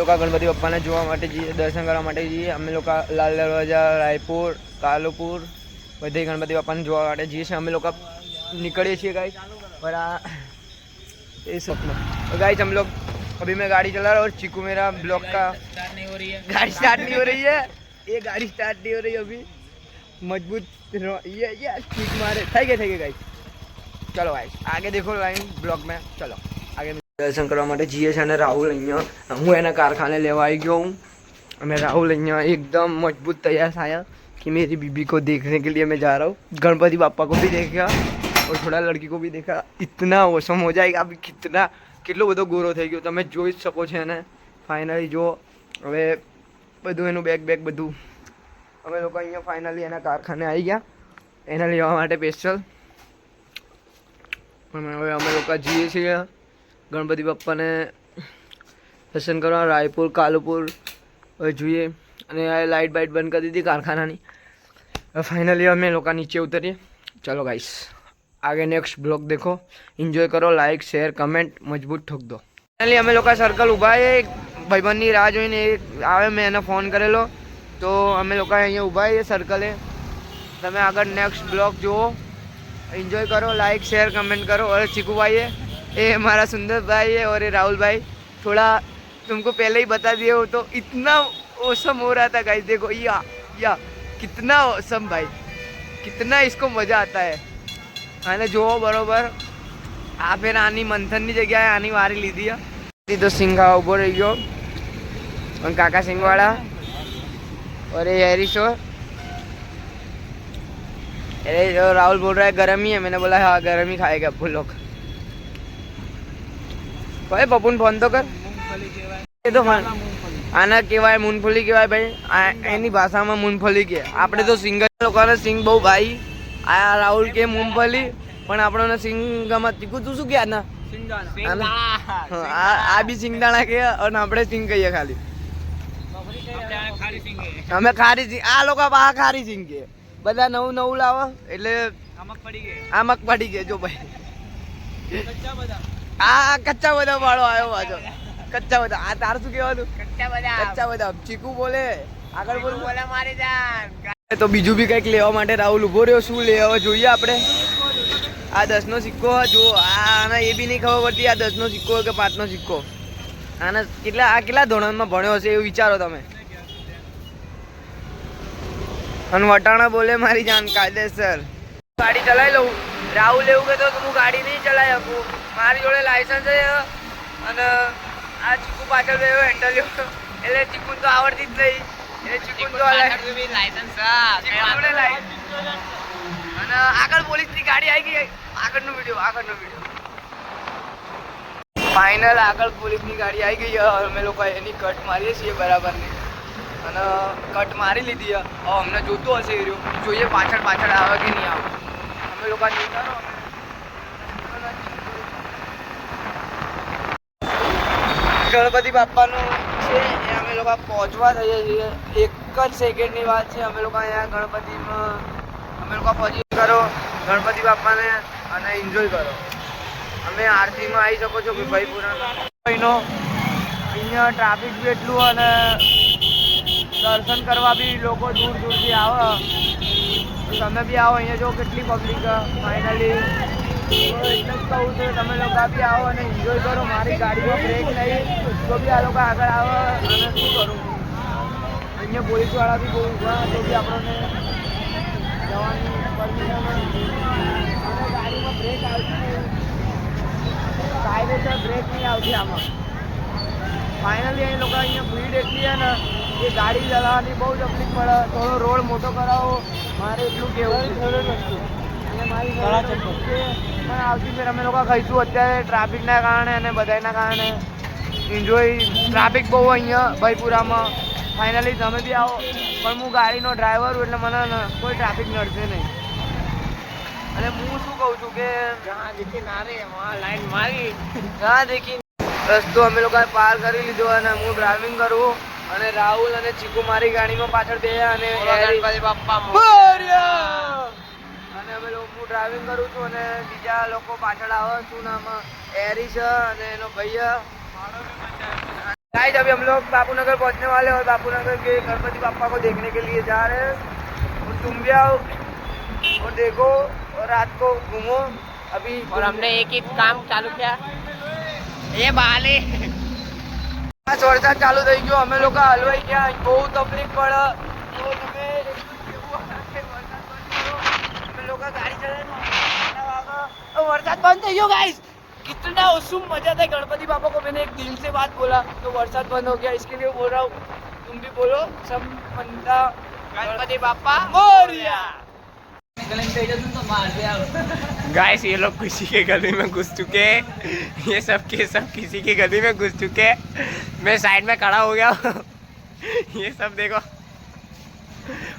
લોકો ગણપતિ બાપ્પાને જોવા માટે જઈએ, દર્શન કરવા માટે જઈએ. અમે લોકો લાલ દરવાજા, રાયપુર, કાલુપુર બધે गणपति बाप्पा ने જોવા માટે જઈએ છીએ. અમે લોકો निकले છીએ गाइस पर ये सपना. तो गाइस हम लोग अभी मैं गाड़ी चला रहा हूँ और चीकू मेरा ब्लॉक का स्टार्ट नहीं हो रही है. गाड़ी स्टार्ट नहीं हो रही है. ये गाड़ी स्टार्ट नहीं हो रही अभी. मजबूत ये किक मारे થઈ ગઈ गाइस. चलो गाइस आगे देखो लाइन ब्लॉग में. चलो आगे दर्शन करवा માટે જઈએ છે અને રાહુલ અહીંયા હું એના કારખાને લેવા આવી ગયો हूँ. मैं राहुल અહીંયા एकदम मजबूत तैयार आया कि मेरी बीबी को देखने के लिए मैं जा रहा हूँ. गणपति बाप्पा को भी देखा और थोड़ा लड़की को भी देखा. इतना औसम हो जाएगा अभी. कितना કેટલો બધો ગોરો થઈ ગયો તમે જોઈ જ શકો છો એને. ફાઇનલી જો હવે બધું એનું બેગ બધું અમે લોકો અહીંયા ફાઇનલી એના કારખાને આવી ગયા એને લેવા માટે સ્પેશિયલ. હવે અમે લોકો જઈએ છીએ ગણપતિ બાપ્પાને દર્શન કરવા રાયપુર કાલુપુર. હવે જોઈએ અને આ લાઇટ બાઇટ બંધ કરી દીધી કારખાનાની. હવે ફાઇનલી અમે લોકો નીચે ઉતરીએ. ચલો ગાઈસ आगे नेक्स्ट ब्लॉग देखो, एंजॉय करो, लाइक शेयर कमेंट मजबूत ठोक दो. फाइनली અમે લોકો સર્કલ ઊભા છે. ભાઈબંધની રાહ જોઈને આવે, મેં એને ફોન કરેલો તો અમે લોકો અહીંયા ઊભા છે સર્કલે. તમે આગળ નેક્स्ट ब्लॉग જુઓ, एंजॉय करो, लाइक शेयर कमेंट करो. और चीकू भाई है, ये हमारा सुंदर भाई है और ये राहुल भाई. थोड़ा तुमको पहले ही बता दिए हो तो इतना औसम हो रहा था गाइस. देखो या कितना औसम भाई, कितना इसको मज़ा आता है. અને જોવો બરોબર આ ફેર આની મંથનની જગ્યાએ આની વારી લીધી है. तो सिंघा उभो रही गयो और काका सिंह वाला और ये हैरिसो. अरे जो राहुल बोल रहा है गर्मी है. मैंने बोला हाँ गर्मी खाएगा आप लोग. भाई पपुन फोन तो कर. ये तो આના કહેવાય મૂંગફળી કહેવાય ભાઈ. એની ભાષામાં મૂંગફળી કહે. આપણે તો સિંગલ લોકોને સિંગ બહુ ભાઈ. આ રાહુલ કે મૂંગફળી પણ આપણને સિંગમાં તીખું. તું શું કે આના આ બી સિંગદાણા કે અને આપણે સિંગ કહીએ ખાલી. અમે ખારી સિંગ. આ લોકો આ ખારી સિંગ કે. બધા નવું લાવો એટલે આમક પડી ગઈ. જો ભાઈ આ કચ્ચા બધા વાળો આવ્યો પાછો. કચ્ચા બધા. આ તાર શું કહેવાનું? કચ્ચા બધા. ચીકુ બોલે આગળ બોલે મારી જાન. તો બીજું બી કંઈક લેવા માટે રાહુલ ઉભો રહ્યો. શું લેવા જોઈએ આપણે? આ 10નો સિક્કો જો. આના એ બી નહીં ખબર પડતી આ 10નો સિક્કો કે 5નો સિક્કો. આના કેટલા ધોરણમાં ભણ્યો હશે એવું વિચારો તમે. અને વટાણા બોલે મારી જાન કાયદેસર. ગાડી ચલાવી લઉં. રાહુલ એવું કહેતો કે હું ગાડી નહીં ચલાવી શકું, મારી જોડે લાયસન્સ છે. અને આ ચીકુ પાછળ રહ્યો હેન્ડલ એટલે ચીકુ તો આવડતી જ નહીં. અને આગળ પોલીસની ગાડી આવી ગઈ. આગળનો વિડીયો ફાઇનલ. આગળ પોલીસની ગાડી આવી ગઈ. અમે લોકો એની કટ મારીએ છીએ બરાબરની અને કટ મારી લીધી. હવે અમને જોતું હશે એ રહ્યું. જોઈએ પાછળ આવે કે નહીં આવે. અમે લોકો ગણપતિ બાપ્પાનું છે એ અમે લોકો પહોંચવા થઈએ છીએ. એક જ સેકન્ડની વાત છે. અમે લોકો અહીંયા ગણપતિમાં અમે લોકો પહોંચી કરો ગણપતિ બાપ્પાને અને એન્જોય કરો. અમે આરતીમાં આવી શકો છો ભાઈપુરાનો. અહીંયા ટ્રાફિક બી એટલું અને દર્શન કરવા બી લોકો દૂરથી આવે. તમે બી આવો અહીંયા જો કેટલી પબ્લિક. ફાઇનલી એટલે જ કહું છું તમે લોકો બી આવો અને એન્જોય કરો. મારી ગાડીમાં બ્રેક નહીં તો બી આ લોકો આગળ આવે. અને શું કરું અહીંયા પોલીસવાળા બી બહુ ઉભા તો બી આપણને જવાની પરમિશન. અને ગાડીમાં બ્રેક આવતી કાયદેસર બ્રેક નહીં આવતી આમાં. ફાઇનલી અહીં લોકો અહીંયા ભીડ એટલી છે ને એ ગાડી ચલાવવાની બહુ તકલીફ પડે. થોડો રોડ મોટો કરાવો મારે એટલું કહેવું નથી. અને મારી પણ આવતી ફેર અમે લોકો ખાઈશું. અત્યારે ટ્રાફિકના કારણે અને બધાના કારણે એન્જોય. ટ્રાફિક બહુ અહીંયા ભાઈપુરામાં. ફાઇનલી તમે બી આવો. પણ હું ગાડીનો ડ્રાઈવર છું એટલે મને કોઈ ટ્રાફિક નડશે નહીં. અને હું શું કહું છું કે જ્યાં દેખી ના રે લાઈન મારી જ્યાં દેખી રસ્તો અમે લોકોએ પાર કરી લીધો. અને હું ડ્રાઇવિંગ કરું અને રાહુલ અને ચીકુ મારી ગાડીમાં પાછળ બેહ્યા અને અને અમે લોકો હું ડ્રાઇવિંગ કરું છું અને બીજા લોકો પાછળ આવે. શું નામ? એરી છે અને એનો ભાઈ गाइस अभी हम लोग बापूनगर पहुंचने वाले और बापूनगर के गणपति बापा को देखने के लिए जा रहे हैं। और तुम भी आओ और देखो और रात को घूमो। अभी और हमने एक ही काम चालू किया, ये बाले वरसाद चालू થઈ ગયો। અમે લોકો હલવાઈ ગયા, બહુ તકલીફ પડે તો તમે અમે લોકો ગાડી ચલાવી वरसाद बंद થઈ ગયો। गाइस कितना औसम मजा था। गणपति बाबा को मैंने एक दिल से बात बोला तो वरसाद बंद हो गया, इसके लिए बोल रहा हूँ तुम भी बोलो सब बंदा गणपति बापा मोरिया। गाइस ये लोग किसी के गली में घुस चुके हैं, ये सब के सब किसी की गली में घुस चुके हैं। मैं साइड में खड़ा हो गया ये सब देखो,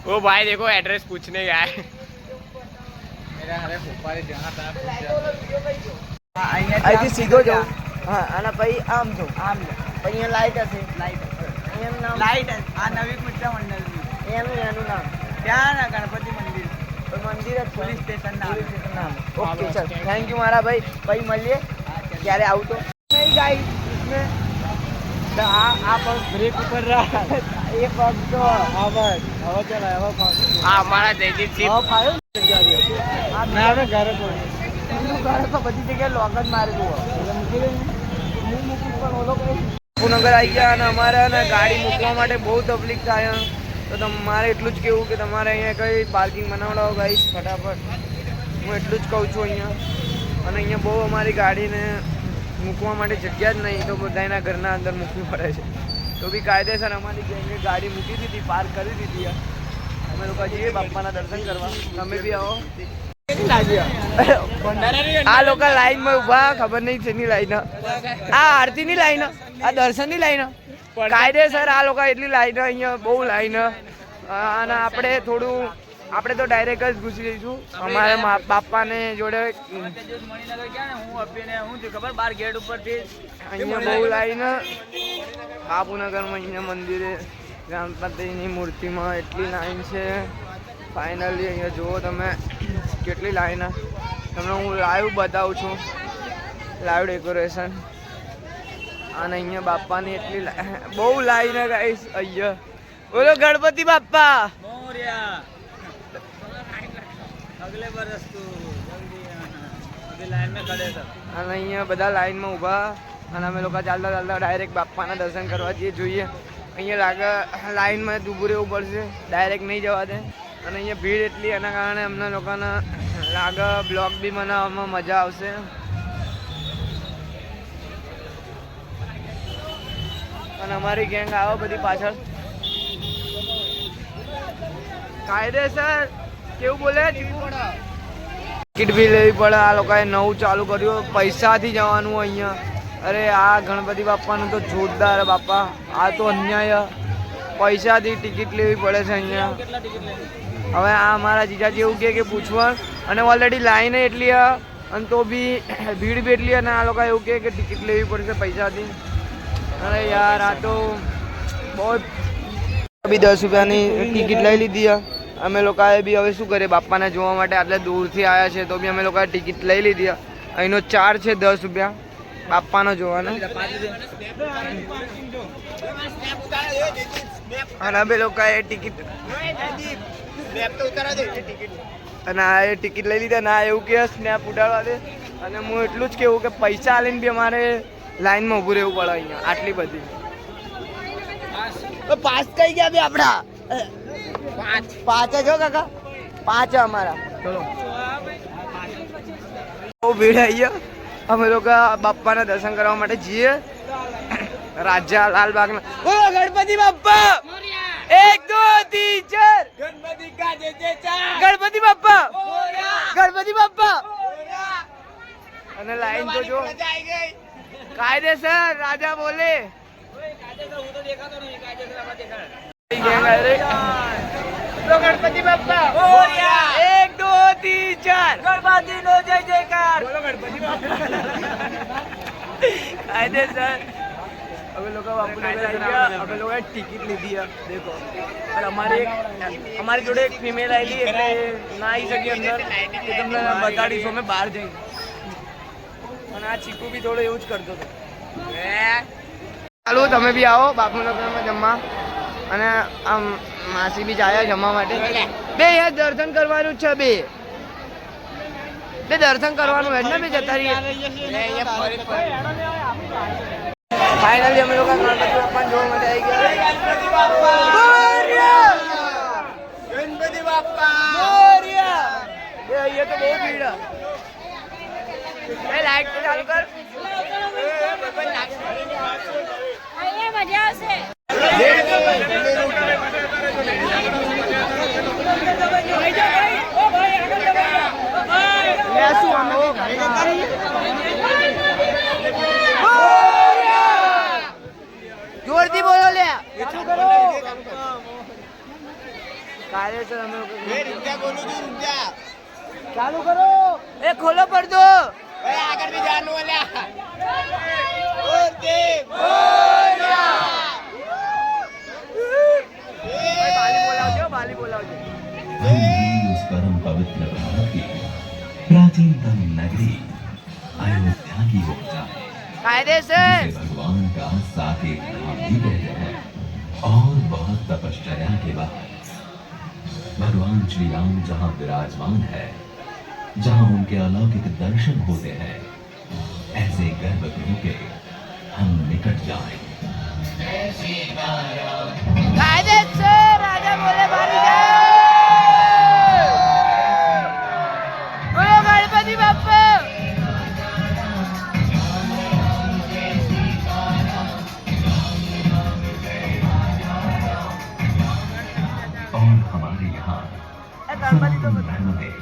वो भाई देखो एड्रेस पूछने गया है। અહીંથી સીધો જાઓ। હા આના પછી આમ જો આમ પછી અહીંયા લાઈટ હશે, એનું નામ લાઈટ આ નવી કુચા મંડળની એનું નામ ત્યાં ના ગણપતિ મંદિર મંદિર જ પોલીસ સ્ટેશન નામ। ઓકે ચલ થેન્ક યુ મારા ભાઈ, પછી મળીએ ક્યારે આવું તો નહીં। ગાઈસ इसमें આ પગ બ્રેક ઉપર रहा, એ પગ તો હવે ચલાય હવે हाँ हमारा जयदीप सिंह ફાયો ના હવે ઘરે પહોંચે ઘરે તો બધી જગ્યાએ લોક જ મારી દો એટલે મૂકી દે હું મૂકું પણ ઓલો કઈ બાપુનગર આવી ગયા અને અમારે ને ગાડી મૂકવા માટે બહુ તકલીફ થાય। તો તમારે એટલું જ કહેવું કે તમારે અહીંયા કંઈ પાર્કિંગ બનાવડાવો ગાઈસ ફટાફટ। હું એટલું જ કહું છું અહીંયા। અને અહીંયા બહુ અમારી ગાડીને મૂકવા માટે જગ્યા જ નહીં, તો બધાના ઘરના અંદર મૂકવી પડે છે। તો બી કાયદેસર અમારી ગેંગે ગાડી મૂકી દીધી, પાર્ક કરી દીધી। અમે લોકો જઈએ બાપાના દર્શન કરવા, તમે બી આવો। આ લોકો લાઈન માં ઉભા, ખબર નહીં શેની લાઈન, આ આરતી ની લાઈન, આ દર્શન ની લાઈન કાયદેસર। આ લોકો એટલી લાઈન અહીંયા બહુ લાઈન। અને આપણે થોડું આપણે તો ડાયરેક્ટ જ ઘૂસી જઈશું અમારે બાપાને જોડે। खबर बार गेट ऊपर थी અહીંયા બહુ લાઈન બાપુનગરમાં। અહીંયા મંદિરે ગણપતિની મૂર્તિમાં એટલી લાઈન છે। ફાઇનલી અહીંયા જુઓ તમે કેટલી લાઈન। તમને હું લાઈવ બતાવું છું, લાઈવ ડેકોરેશન। અને અહીંયા બાપાની એટલી બહુ લાઈન ગાઈસ અહીંયા। બોલો ગણપતિ બાપા मोरिया अगले बरस तू जल्दी अभी लाइन में खड़े सब। અને અહીંયા બધા લાઈનમાં ઊભા અને અમે લોકો ચાલતા ચાલતા ડાયરેક્ટ બાપાના દર્શન કરવા જઈએ। જોઈએ અહીંયા લાગે લાઈનમાં ઊભું રહેવું પડશે, ડાયરેક્ટ નહીં જવા દે। અને અહીંયા ભીડ એટલી, એના કારણે અમને લોકોને લાગે બ્લોગ બી બનાવવામાં મજા આવશે। અને અમારી ગેંગ આવો બધી પાછળ કાયદેસર કેવું બોલે ટિકિટ બી લેવી પડે। આ લોકોએ નવું ચાલુ કર્યું, પૈસાથી જવાનું અહીંયા। અરે આ ગણપતિ બાપાનું તો જોરદાર બાપા, આ તો અન્યાય, પૈસાથી ટિકિટ લેવી પડે છે અહીંયા। હવે આ અમારા જીજાજી એવું કે પૂછવા, અને ઓલરેડી લાઈન એટલી અને તો બી ભીડ બી એટલી, અને આ લોકો એવું કે ટિકિટ લેવી પડશે પૈસાથી। અરે યાર આ તો બહુ બી 10 રૂપિયાની ટિકિટ લઈ લીધી। અમે લોકોએ બી હવે શું કરીએ, બાપાને જોવા માટે આટલે દૂરથી આવ્યા છે તો બી અમે લોકોએ ટિકિટ લઈ લીધી। અહીંનો ચાર્જ છે 10 રૂપિયા બાપાનો જોવાનો। અને અમે લોકોએ ટિકિટ અને આ એ ટિકિટ લઈ લીધા। ના એવું કે સ્નેપ ઉડાડવા દે। અને હું એટલું જ કહેવું કે પૈસા આલીને બી અમારે લાઈનમાં ઊભું રહેવું પડે અહીંયા આટલી બધી। પાસ કઈ ગયા બી આપડા પાંચ જ હો કાકા, 5 અમારા। ચલો બહુ ભીડ અહીંયા। અમે લોકો બાપાના દર્શન કરવા માટે જઈએ રાજા લાલબાગના। બોલો ગણપતિ બાપા 1 2 3 4 ગણપતિ કા જય જયકાર, ગણપતિ બાપા ગણપતિ બાપા। અને લાઈન તો જો કાયદેસર રાજા બોલે। ગણપતિ બાપા 1 2 3 4 ગણપતિ નો જય જયકાર, બોલો ગણપતિ બાપા કાયદેસર। અમે લોકો અમે લોકોએ ટિકિટ લીધી દેખો। અને અમારી જોડે એક ફિમેલ આવેલી એટલે ના આવી શકી અંદર, એ તમને બતાડીશું અમે બહાર જઈને। અને આ ચીકુ બી થોડું એવું જ કરતો હતો। ચાલો તમે બી આવો બાપુનગરમાં જમવા. અને આમ માસી બી જાય જમવા માટે. બે યાર દર્શન કરવાનું છે. બે દર્શન કરવાનું એટલે બે જતા રહીએ. ફાઇનલી અમે લોકો ગણપતિ બાપ્પા જોવા માટે આવી ગયા. ગણપતિ બાપ્પા અહીંયા તો બહુ ભીડ. લાઈટ ચાલુ કર. અહીંયા મજા આવશે. જોરથી બોલો લે. કાયદેસર અમે ચાલુ કરો. એ ખોલો પડદો. આગળ બી જાનું અલ્યા. बाली बोलाओ उस परम पवित्र भारत की प्राचीनतम नगरी अयोध्या की हो जाए, कायदेसर जिसे भगवान का साकेत धाम भी कहते हैं। और बहुत तपश्चर्या के बाद भगवान श्री राम जहाँ विराजमान है, जहाँ उनके अलौकिक दर्शन होते हैं, ऐसे गर्भगृह के हम निकट जाएं। कायदेसर राजा बोले बारी जय. बोलो गणपति बाप्पा. और हमारे यहाँ सनातन धर्म में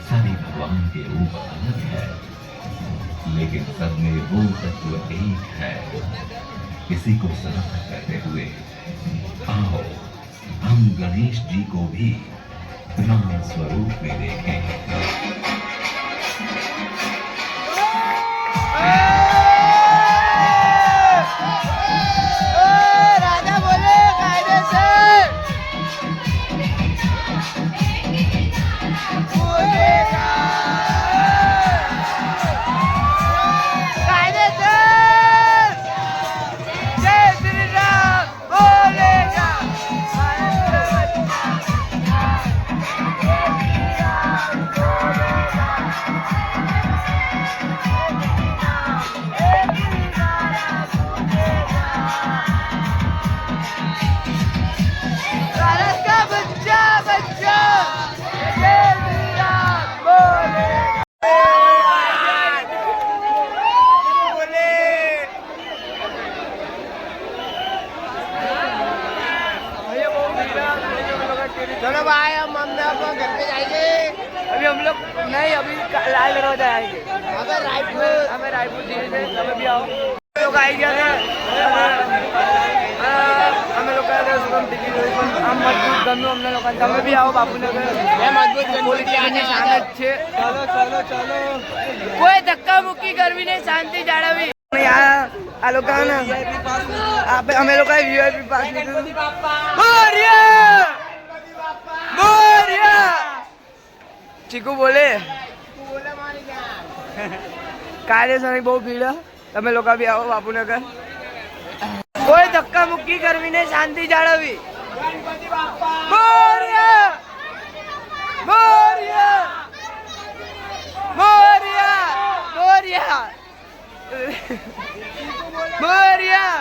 सभी भगवान के रूप अलग है, लेकिन सब में वो तत्व एक है। इसी को समर्थ करते हुए आओ हम गणेश जी को भी राम स्वरूप में देखें। राजा बोले कायदेसर. कायदेसर. जय श्री राम बोलेगा. भारत का बच्चा बच्चा जय श्री राम बोलेगा. चलो भाई हम अपने घर पे जाएंगे. अभी हम लोग नहीं, अभी लाल दरवाजा आएंगे. अगर रायपुर हमें रायपुर जिले से તમે બી આવો. लोग आई ગયા છે. અમે લોકો શુભમ ટિકિટ આમ મજબૂત ગમ્યું અમને લોકો. તમે બી આવો બાપુનગર. મજબૂત ગણપતિ પોલીસની સામે જ છે. કોઈ ધક્કા મુક્કી કરવી નહીં, શાંતિ જાળવવી. આ લોકો અમે લોકો વીઆઈપી પાસ લીધું. બોરિયા બોરિયા ચીકુ બોલે. કાયદેસર બહુ ભીડ. તમે લોકો બી આવો બાપુનગર. કોઈ ધક્કા મુક્કી કરવી નહીં, શાંતિ જાળવવી. બોરિયા બોરિયા બોરિયા બોરિયા બોરિયા.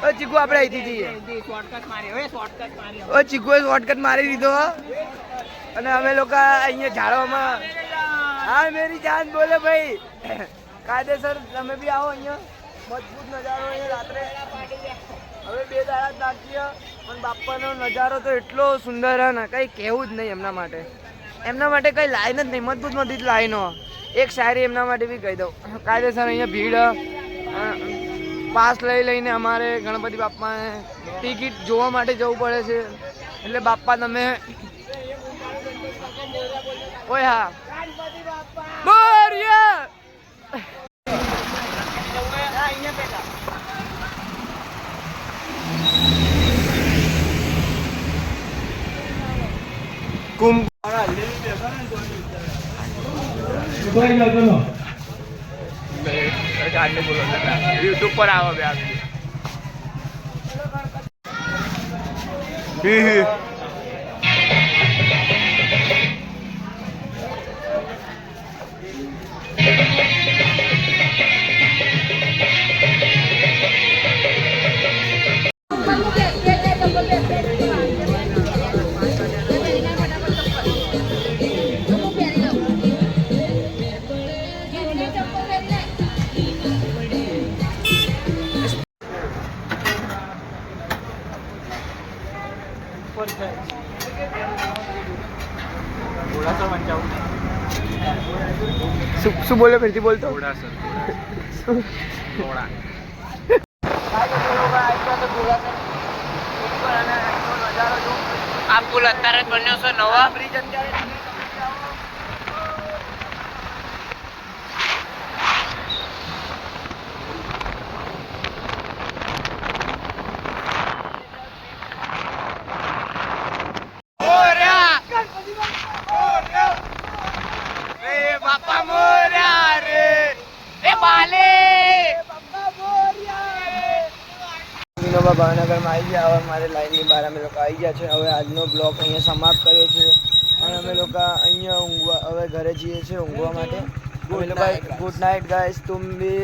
ઓ ચીકુ આપણે અહીંથી જઈએ. ઓ ચીકુએ શોર્ટકટ મારી દીધો. અને અમે લોકો અહીંયા ઝાડવામાં. હા મેરી જાન બોલે ભાઈ. કાયદેસર તમે બી આવો. અહીંયા મજબૂત નજારો. અહીંયા રાત્રે હવે 2 દાડા જ નાખીએ પણ બાપાનો નજારો તો એટલો સુંદર હે ને કંઈ કહેવું જ નહીં. એમના માટે કંઈ લાઈન જ નહીં. મજબૂતમાંથી જ લાઈનો. એક શાયરી એમના માટે બી કહી દઉં. કાયદેસર અહીંયા ભીડ. પાસ લઈને અમારે ગણપતિ બાપ્પાને ટિકિટ જોવા માટે જવું પડે છે. એટલે બાપ્પા તમે ઓય હા બોરિયા. કુંભ ગાંડે બોલો યુટ્યુબ પર આવો બે આ વિડીયો શું બોલે ફરીથી બોલતો થોડા સર થોડા આ પુલ અત્યારે જ બન્યો છે નવા બ્રિજ અત્યારે બાપા મોર્યા રે એ બાલે વિનોબા ભાવનગરમાં આવી ગયા. હવે અમારે લાઈનની બહાર અમે લોકો આવી ગયા છે. હવે આજનો બ્લોગ અહીંયા સમાપ્ત કર્યો છે અને અમે લોકો અહીંયા ઊંઘવા હવે ઘરે જઈએ છીએ ઊંઘવા માટે. અમે લોકો ગુડ નાઇટ ગાઈસ. તુમ બી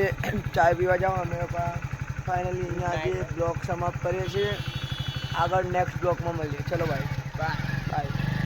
ચાય પીવા જાઓ. અમે લોકો ફાઇનલી અહીંયા આજે બ્લોગ સમાપ્ત કરીએ છીએ. આગળ નેક્સ્ટ બ્લોગમાં મળીએ. ચલો બાય.